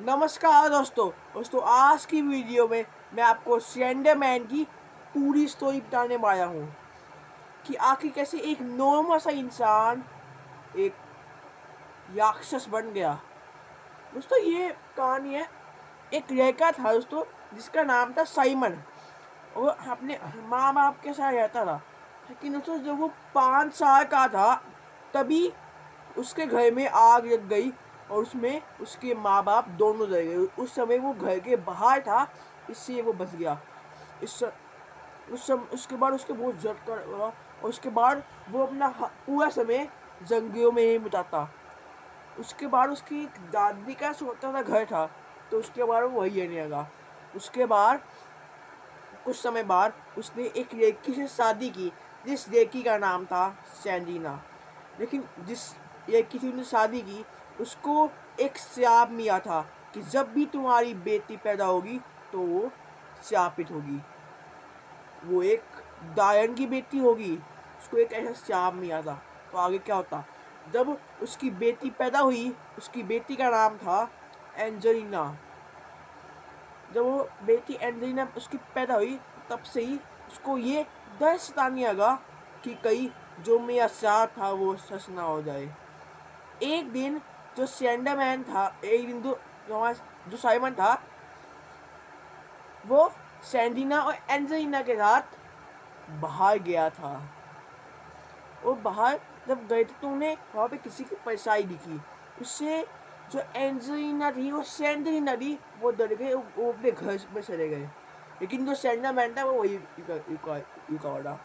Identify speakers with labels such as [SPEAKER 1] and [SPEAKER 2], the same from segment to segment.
[SPEAKER 1] नमस्कार दोस्तों आज की वीडियो में मैं आपको स्लेंडरमैन की पूरी स्टोरी बताने वाला हूँ कि आखिर कैसे एक नॉर्मल सा इंसान एक राक्षस बन गया। दोस्तों ये कहानी है, एक लड़का था दोस्तों जिसका नाम था साइमन। वो अपने माँ बाप के साथ रहता था, लेकिन दोस्तों जब वो 5 साल का था तभी उसके घर में आग लग गई और उसमें उसके माँ बाप दोनों रह गए। उस समय वो घर के बाहर था, इसलिए वो बच गया। इस उसके बाद उसके बहुत झटका लगा और उसके बाद वो अपना पूरा समय जंगलों में ही बिताता। उसके बाद उसकी एक दादी का छोटा सा घर था, तो उसके बाद वो वही रहने लगा। उसके बाद कुछ समय बाद उसने एक लड़की से शादी की, जिस लड़की का नाम था सैंडीना। लेकिन जिस लड़की से उसने शादी की उसको एक श्राप मिला था कि जब भी तुम्हारी बेटी पैदा होगी तो वो श्रापित होगी, वो एक दायन की बेटी होगी। उसको एक ऐसा श्राप मिला था। तो आगे क्या होता, जब उसकी बेटी पैदा हुई, उसकी बेटी का नाम था एंजेलिना। जब वो बेटी एंजेलिना उसकी पैदा हुई तब से ही उसको ये डर सताने लगा कि कहीं जो मेरा श्राप था वो सच ना हो जाए। एक दिन जो स्लेंडरमैन था, एक दिन जो साइमन था, वो सैंडीना और एंजेलिना के साथ बाहर गया था। और बाहर जब गए थे तो उन्हें वहाँ पे किसी की परेशानी दिखी। उससे जो एंजेलिना थी वो सैंडीना थी, वो डर गए, वो अपने घर में चले गए। लेकिन जो सैंडरमैन था वो वही रुका हुआ था।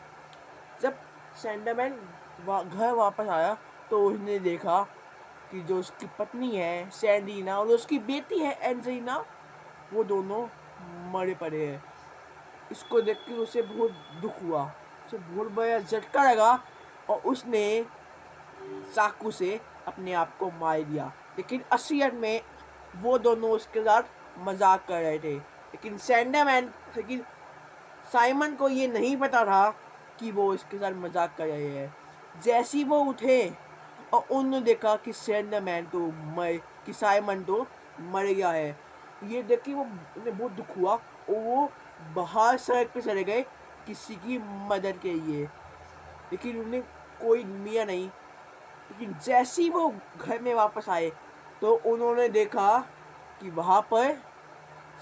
[SPEAKER 1] जब सैंडरमैन घर वापस आया तो उसने देखा कि जो उसकी पत्नी है सैंडीना और उसकी बेटी है एंजेलिना, वो दोनों मरे पड़े हैं। इसको देख के उसे बहुत दुख हुआ, उसे बहुत बड़ा झटका लगा और उसने चाकू से अपने आप को मार दिया। लेकिन असलियत में वो दोनों उसके साथ मजाक कर रहे थे। लेकिन साइमन को ये नहीं पता था कि वो इसके साथ मजाक कर रहे हैं। जैसे ही वो उठे और उन्होंने देखा कि सैंडरमैन तो मर कि साइमन तो मर गया है। ये देख के वो उन्हें बहुत दुख हुआ और वो बाहर सड़क पे चले गए किसी की मदद के लिए। लेकिन उन्हें कोई मिला नहीं। लेकिन जैसे ही वो घर में वापस आए तो उन्होंने देखा कि वहाँ पर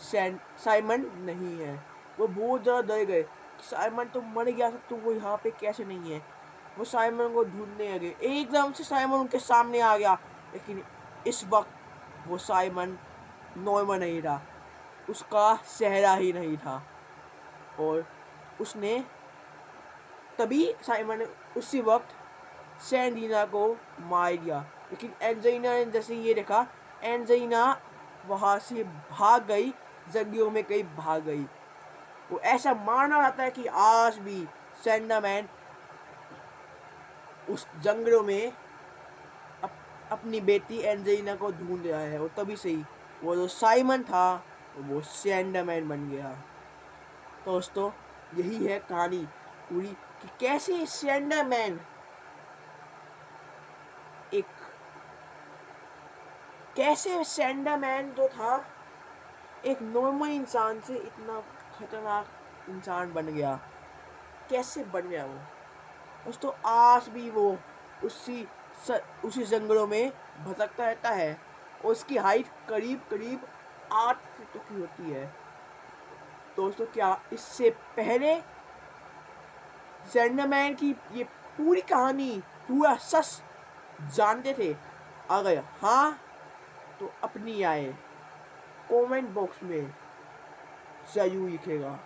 [SPEAKER 1] साइमन नहीं है। वो बहुत ज़्यादा डर गए कि साइमन तो मर गया था, तो वो यहाँ पे कैसे नहीं है। वो साइमन को ढूंढने लगे, एकदम से साइमन उनके सामने आ गया। लेकिन इस वक्त वो साइमन नॉर्मल नहीं था, उसका चेहरा ही नहीं था। और उसने तभी साइमन ने उसी वक्त सैंडीना को मार दिया। लेकिन एंजेलिना ने जैसे ये देखा, एंजेलिना वहाँ से भाग गई, जंगलों में कहीं भाग गई। वो ऐसा माना जाता है कि आज भी सैंडरमैन उस जंगलों में अपनी बेटी एंजेलिना को ढूंढ रहा है। और तभी से ही वो जो साइमन था वो सैंडरमैन बन गया। तो दोस्तों यही है कहानी पूरी कि कैसे सैंडरमैन एक कैसे सैंडरमैन जो था एक नॉर्मल इंसान से इतना खतरनाक इंसान बन गया। कैसे बन गया वो दोस्तों, आज भी वो उसी उसी जंगलों में भटकता रहता है और उसकी हाइट करीब करीब 8 फुट की होती है। दोस्तों क्या इससे पहले सैंडरमैन की ये पूरी कहानी पूरा सच जानते थे? अगर हाँ तो अपनी आए कमेंट बॉक्स में जरूर लिखेगा।